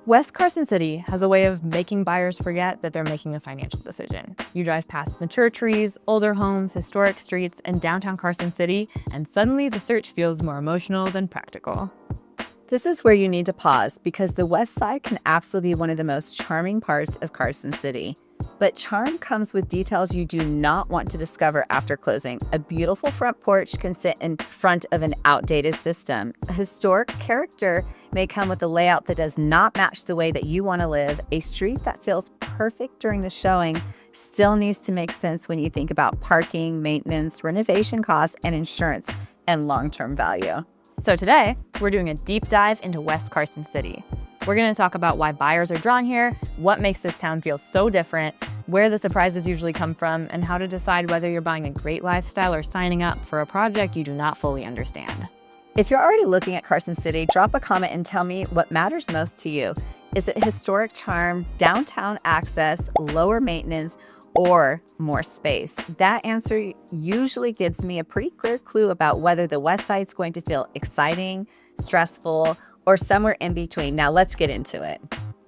West Carson City has a way of making buyers forget that they're making a financial decision. You drive past mature trees, older homes, historic streets, and downtown Carson City, and suddenly the search feels more emotional than practical. This is where you need to pause because the West Side can absolutely be one of the most charming parts of Carson City. But charm comes with details you do not want to discover after closing. A beautiful front porch can sit in front of an outdated system. A historic character may come with a layout that does not match the way that you want to live. A street that feels perfect during the showing still needs to make sense when you think about parking, maintenance, renovation costs, and insurance and long-term value. So today, we're doing a deep dive into West Carson City. We're going to talk about why buyers are drawn here, what makes this town feel so different, where the surprises usually come from, and how to decide whether you're buying a great lifestyle or signing up for a project you do not fully understand. If you're already looking at Carson City, drop a comment and tell me what matters most to you. Is it historic charm, downtown access, lower maintenance, or more space? That answer usually gives me a pretty clear clue about whether the West Side is going to feel exciting, stressful, or somewhere in between. Now let's get into it.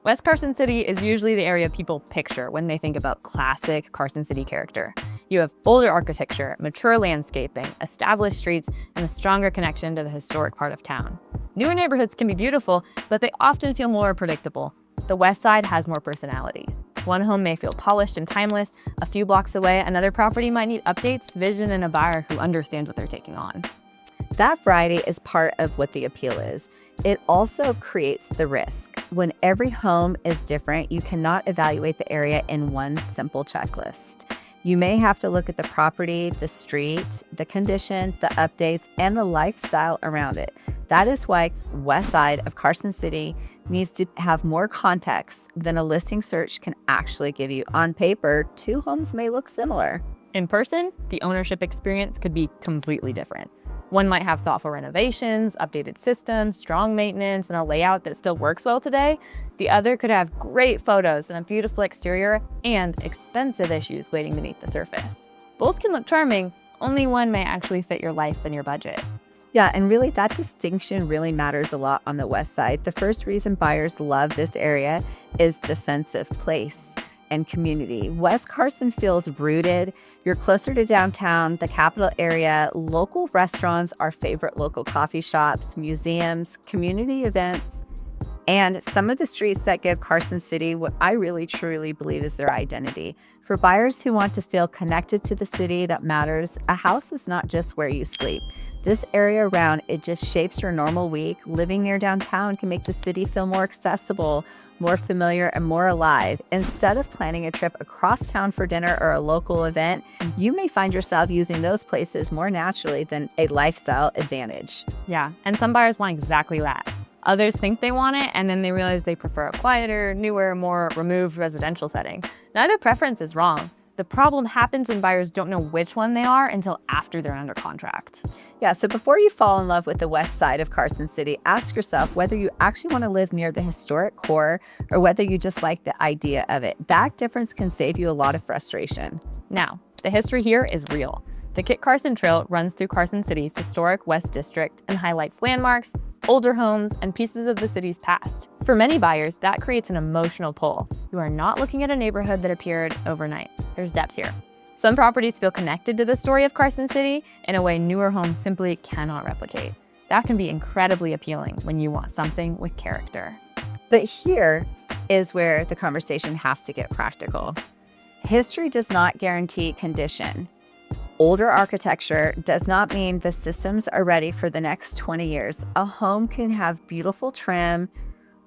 West Carson City is usually the area people picture when they think about classic Carson City character. You have older architecture, mature landscaping, established streets, and a stronger connection to the historic part of town. Newer neighborhoods can be beautiful, but they often feel more predictable. The West Side has more personality. One home may feel polished and timeless. A few blocks away, another property might need updates, vision, and a buyer who understands what they're taking on. That variety is part of what the appeal is. It also creates the risk. When every home is different, you cannot evaluate the area in one simple checklist. You may have to look at the property, the street, the condition, the updates, and the lifestyle around it. That is why West Side of Carson City needs to have more context than a listing search can actually give you. On paper, two homes may look similar. In person, the ownership experience could be completely different. One might have thoughtful renovations, updated systems, strong maintenance, and a layout that still works well today. The other could have great photos and a beautiful exterior and expensive issues waiting beneath the surface. Both can look charming, only one may actually fit your life and your budget. Yeah, and really that distinction really matters a lot on the West Side. The first reason buyers love this area is the sense of place and community. West Carson feels rooted. You're closer to downtown, the capital area, local restaurants, our favorite local coffee shops, museums, community events, and some of the streets that give Carson City what I really truly believe is their identity. For buyers who want to feel connected to the city that matters, a house is not just where you sleep. This area around it just shapes your normal week. Living near downtown can make the city feel more accessible, more familiar, and more alive. Instead of planning a trip across town for dinner or a local event, you may find yourself using those places more naturally than a lifestyle advantage. Yeah, and some buyers want exactly that. Others think they want it, and then they realize they prefer a quieter, newer, more removed residential setting. Neither preference is wrong. The problem happens when buyers don't know which one they are until after they're under contract. Yeah, so before you fall in love with the West Side of Carson City, ask yourself whether you actually want to live near the historic core or whether you just like the idea of it. That difference can save you a lot of frustration. Now, the history here is real. The Kit Carson Trail runs through Carson City's historic West District and highlights landmarks, older homes, and pieces of the city's past. For many buyers, that creates an emotional pull. You are not looking at a neighborhood that appeared overnight. There's depth here. Some properties feel connected to the story of Carson City in a way newer homes simply cannot replicate. That can be incredibly appealing when you want something with character. But here is where the conversation has to get practical. History does not guarantee condition. Older architecture does not mean the systems are ready for the next 20 years. A home can have beautiful trim,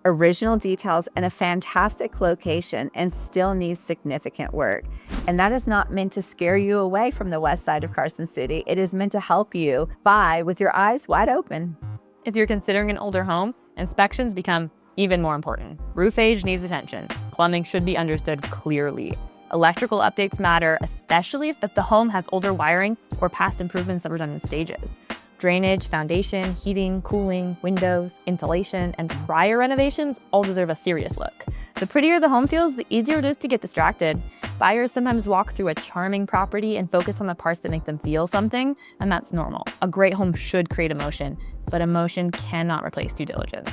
original details, and a fantastic location and still needs significant work. And that is not meant to scare you away from the West Side of Carson City. It is meant to help you buy with your eyes wide open. If you're considering an older home, inspections become even more important. Roof age needs attention. Plumbing should be understood clearly. Electrical updates matter, especially if the home has older wiring or past improvements that were done in stages. Drainage, foundation, heating, cooling, windows, insulation, and prior renovations all deserve a serious look. The prettier the home feels, the easier it is to get distracted. Buyers sometimes walk through a charming property and focus on the parts that make them feel something, and that's normal. A great home should create emotion, but emotion cannot replace due diligence.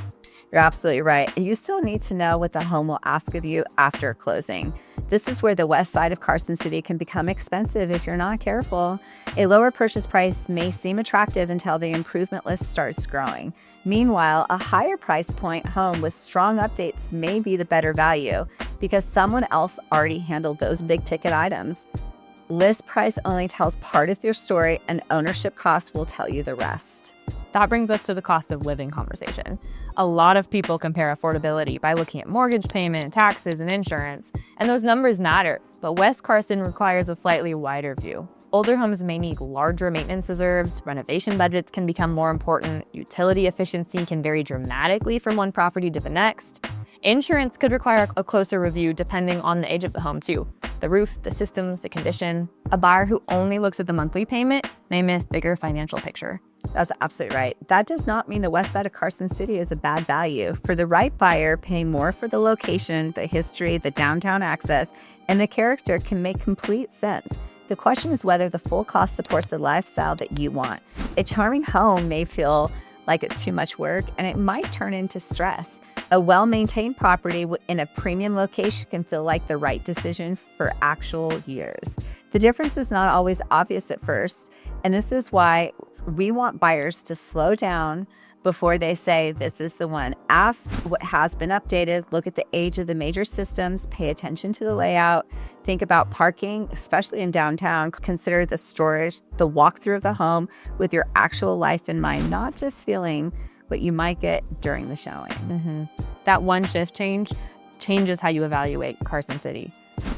You're absolutely right. And you still need to know what the home will ask of you after closing. This is where the west side of Carson City can become expensive if you're not careful. A lower purchase price may seem attractive until the improvement list starts growing. Meanwhile, a higher price point home with strong updates may be the better value because someone else already handled those big ticket items. List price only tells part of your story, and ownership costs will tell you the rest. That brings us to the cost of living conversation. A lot of people compare affordability by looking at mortgage payment, taxes, and insurance, and those numbers matter, but West Carson requires a slightly wider view. Older homes may need larger maintenance reserves, renovation budgets can become more important, utility efficiency can vary dramatically from one property to the next. Insurance could require a closer review depending on the age of the home too. The roof, the systems, the condition. A buyer who only looks at the monthly payment may miss bigger financial picture. That's absolutely right. That does not mean the west side of Carson City is a bad value. For the right buyer, paying more for the location, the history, the downtown access, and the character can make complete sense. The question is whether the full cost supports the lifestyle that you want. A charming home may feel like it's too much work, and it might turn into stress. A well-maintained property in a premium location can feel like the right decision for actual years. The difference is not always obvious at first, and this is why we want buyers to slow down before they say this is the one. Ask what has been updated, look at the age of the major systems, pay attention to the layout, think about parking, especially in downtown. Consider the storage, the walkthrough of the home with your actual life in mind, not just feeling what you might get during the showing. That one shift changes how you evaluate Carson City.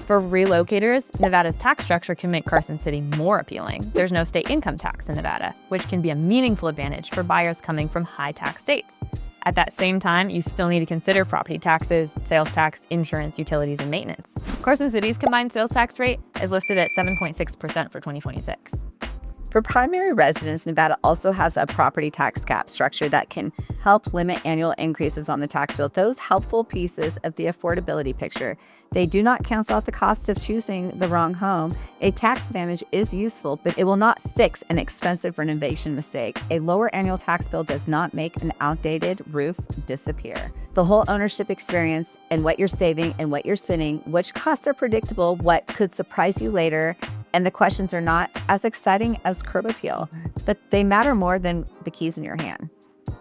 For relocators, Nevada's tax structure can make Carson City more appealing. There's no state income tax in Nevada, which can be a meaningful advantage for buyers coming from high-tax states. At that same time, you still need to consider property taxes, sales tax, insurance, utilities, and maintenance. Carson City's combined sales tax rate is listed at 7.6% for 2026. For primary residents, Nevada also has a property tax cap structure that can help limit annual increases on the tax bill. Those helpful pieces of the affordability picture. They do not cancel out the cost of choosing the wrong home. A tax advantage is useful, but it will not fix an expensive renovation mistake. A lower annual tax bill does not make an outdated roof disappear. The whole ownership experience and what you're saving and what you're spending, which costs are predictable, what could surprise you later, and the questions are not as exciting as curb appeal, but they matter more than the keys in your hand.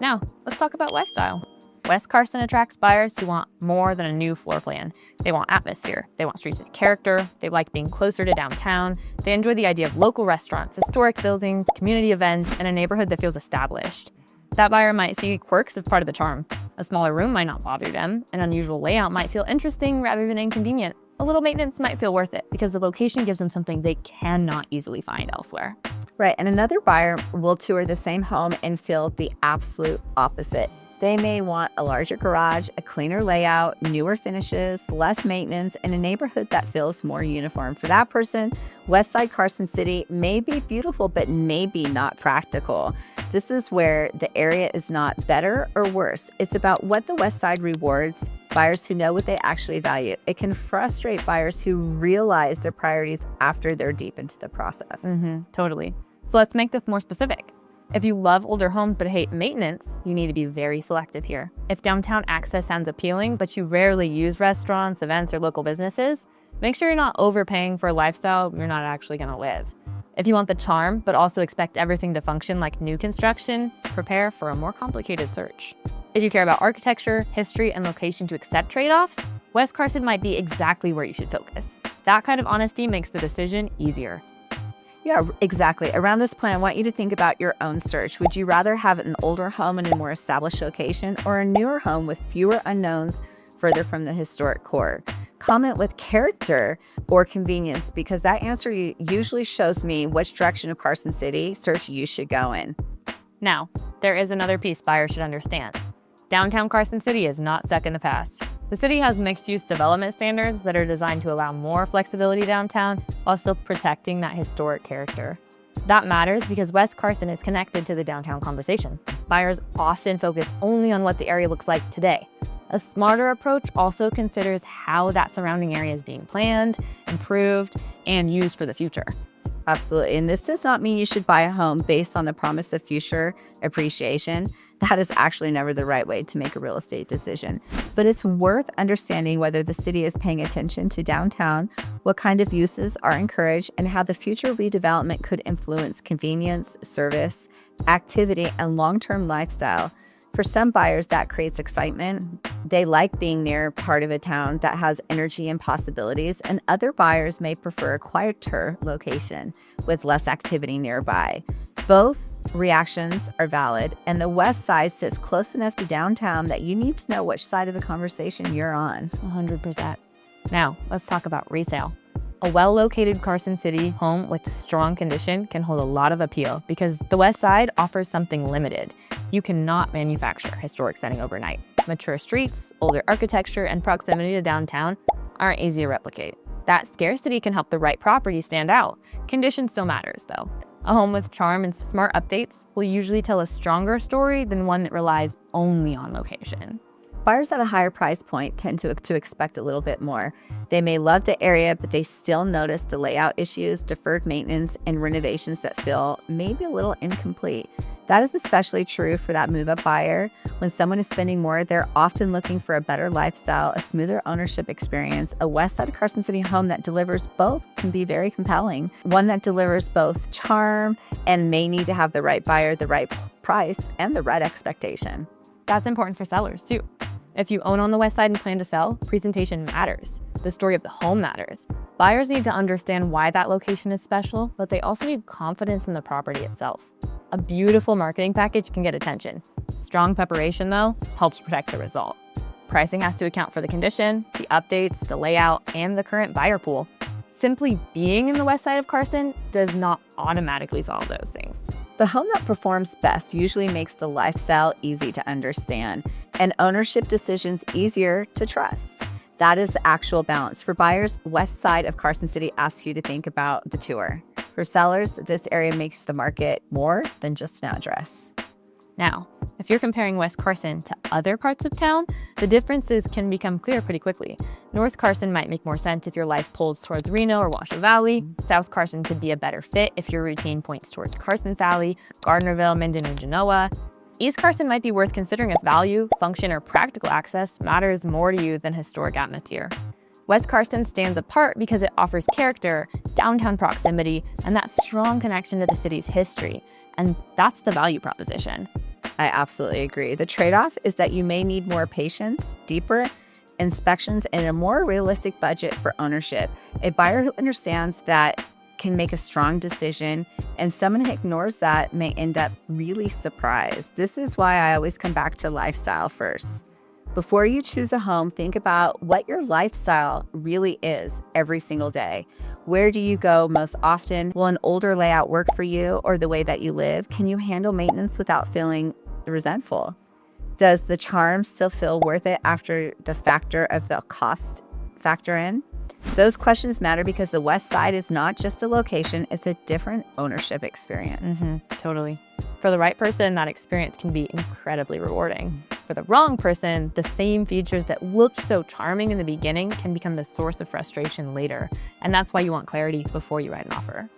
Now, let's talk about lifestyle. West Carson attracts buyers who want more than a new floor plan. They want atmosphere. They want streets with character. They like being closer to downtown. They enjoy the idea of local restaurants, historic buildings, community events, and a neighborhood that feels established. That buyer might see quirks as part of the charm. A smaller room might not bother them. An unusual layout might feel interesting rather than inconvenient. A little maintenance might feel worth it because the location gives them something they cannot easily find elsewhere. Right, and another buyer will tour the same home and feel the absolute opposite. They may want a larger garage, a cleaner layout, newer finishes, less maintenance, and a neighborhood that feels more uniform. For that person, Westside Carson City may be beautiful, but maybe not practical. This is where the area is not better or worse. It's about what the Westside rewards buyers who know what they actually value. It can frustrate buyers who realize their priorities after they're deep into the process. Totally. So let's make this more specific. If you love older homes but hate maintenance, you need to be very selective here. If downtown access sounds appealing, but you rarely use restaurants, events, or local businesses, make sure you're not overpaying for a lifestyle you're not actually going to live. If you want the charm, but also expect everything to function like new construction, prepare for a more complicated search. If you care about architecture, history, and location to accept trade-offs, West Carson might be exactly where you should focus. That kind of honesty makes the decision easier. Yeah, exactly. Around this point, I want you to think about your own search. Would you rather have an older home in a more established location or a newer home with fewer unknowns further from the historic core? Comment with character or convenience because that answer usually shows me which direction of Carson City search you should go in. Now, there is another piece buyers should understand. Downtown Carson City is not stuck in the past. The city has mixed-use development standards that are designed to allow more flexibility downtown while still protecting that historic character. That matters because West Carson is connected to the downtown conversation. Buyers often focus only on what the area looks like today. A smarter approach also considers how that surrounding area is being planned, improved, and used for the future. Absolutely. And this does not mean you should buy a home based on the promise of future appreciation. That is actually never the right way to make a real estate decision. But it's worth understanding whether the city is paying attention to downtown, what kind of uses are encouraged, and how the future redevelopment could influence convenience, service, activity, and long-term lifestyle. For some buyers, that creates excitement. They like being near part of a town that has energy and possibilities, and other buyers may prefer a quieter location with less activity nearby. Both reactions are valid, and the west side sits close enough to downtown that you need to know which side of the conversation you're on. 100%. Now, let's talk about resale. A well-located Carson City home with strong condition can hold a lot of appeal because the west side offers something limited. You cannot manufacture historic setting overnight. Mature streets, older architecture, and proximity to downtown aren't easy to replicate. That scarcity can help the right property stand out. Condition still matters, though. A home with charm and smart updates will usually tell a stronger story than one that relies only on location. Buyers at a higher price point tend to expect a little bit more. They may love the area, but they still notice the layout issues, deferred maintenance, and renovations that feel maybe a little incomplete. That is especially true for that move-up buyer. When someone is spending more, they're often looking for a better lifestyle, a smoother ownership experience. A west side of Carson City home that delivers both can be very compelling. One that delivers both charm and may need to have the right buyer, the right price, and the right expectation. That's important for sellers, too. If you own on the west side and plan to sell, presentation matters. The story of the home matters. Buyers need to understand why that location is special, but they also need confidence in the property itself. A beautiful marketing package can get attention. Strong preparation, though, helps protect the result. Pricing has to account for the condition, the updates, the layout, and the current buyer pool. Simply being in the west side of Carson does not automatically solve those things. The home that performs best usually makes the lifestyle easy to understand and ownership decisions easier to trust. That is the actual balance. For buyers, west side of Carson City asks you to think about the tour. For sellers, this area makes the market more than just an address. Now, if you're comparing West Carson to other parts of town, the differences can become clear pretty quickly. North Carson might make more sense if your life pulls towards Reno or Washoe Valley. South Carson could be a better fit if your routine points towards Carson Valley, Gardnerville, Minden, or Genoa. East Carson might be worth considering if value, function, or practical access matters more to you than historic atmosphere. West Carson stands apart because it offers character, downtown proximity, and that strong connection to the city's history. And that's the value proposition. I absolutely agree. The trade-off is that you may need more patience, deeper inspections, and a more realistic budget for ownership. A buyer who understands that can make a strong decision, and someone who ignores that may end up really surprised. This is why I always come back to lifestyle first. Before you choose a home, think about what your lifestyle really is every single day. Where do you go most often? Will an older layout work for you or the way that you live? Can you handle maintenance without feeling resentful? Does the charm still feel worth it after the factor of the cost factor in? Those questions matter because the west side is not just a location, it's a different ownership experience. Totally. For the right person, that experience can be incredibly rewarding. For the wrong person, the same features that looked so charming in the beginning can become the source of frustration later. And that's why you want clarity before you write an offer.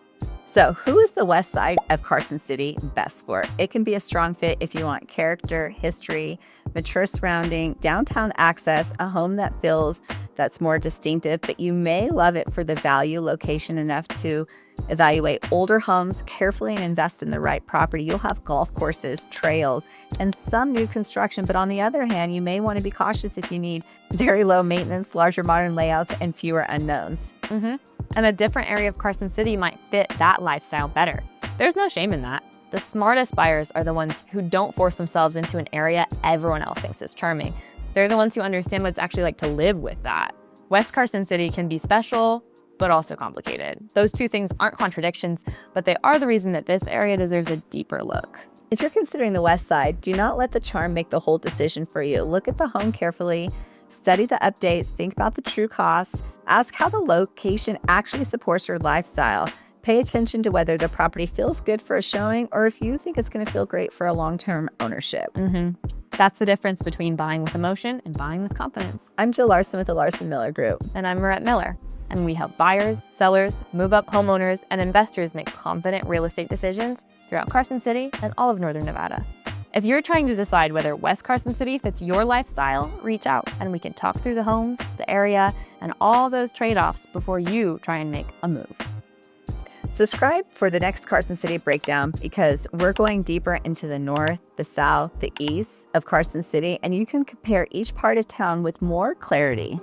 So who is the west side of Carson City best for? It can be a strong fit if you want character, history, mature surrounding, downtown access, a home that feels that's more distinctive, but you may love it for the value location enough to evaluate older homes carefully and invest in the right property. You'll have golf courses, trails, and some new construction. But on the other hand, you may want to be cautious if you need very low maintenance, larger modern layouts, and fewer unknowns. And a different area of Carson City might fit that lifestyle better. There's no shame in that. The smartest buyers are the ones who don't force themselves into an area everyone else thinks is charming. They're the ones who understand what it's actually like to live with that. West Carson City can be special, but also complicated. Those two things aren't contradictions, but they are the reason that this area deserves a deeper look. If you're considering the west side, do not let the charm make the whole decision for you. Look at the home carefully, study the updates, think about the true costs, ask how the location actually supports your lifestyle. Pay attention to whether the property feels good for a showing or if you think it's going to feel great for a long-term ownership. That's the difference between buying with emotion and buying with confidence. I'm Jill Larson with the Larson Miller Group. And I'm Mirette Miller. And we help buyers, sellers, move-up homeowners, and investors make confident real estate decisions throughout Carson City and all of Northern Nevada. If you're trying to decide whether West Carson City fits your lifestyle, reach out and we can talk through the homes, the area, and all those trade-offs before you try and make a move. Subscribe for the next Carson City breakdown because we're going deeper into the north, the south, the east of Carson City, and you can compare each part of town with more clarity.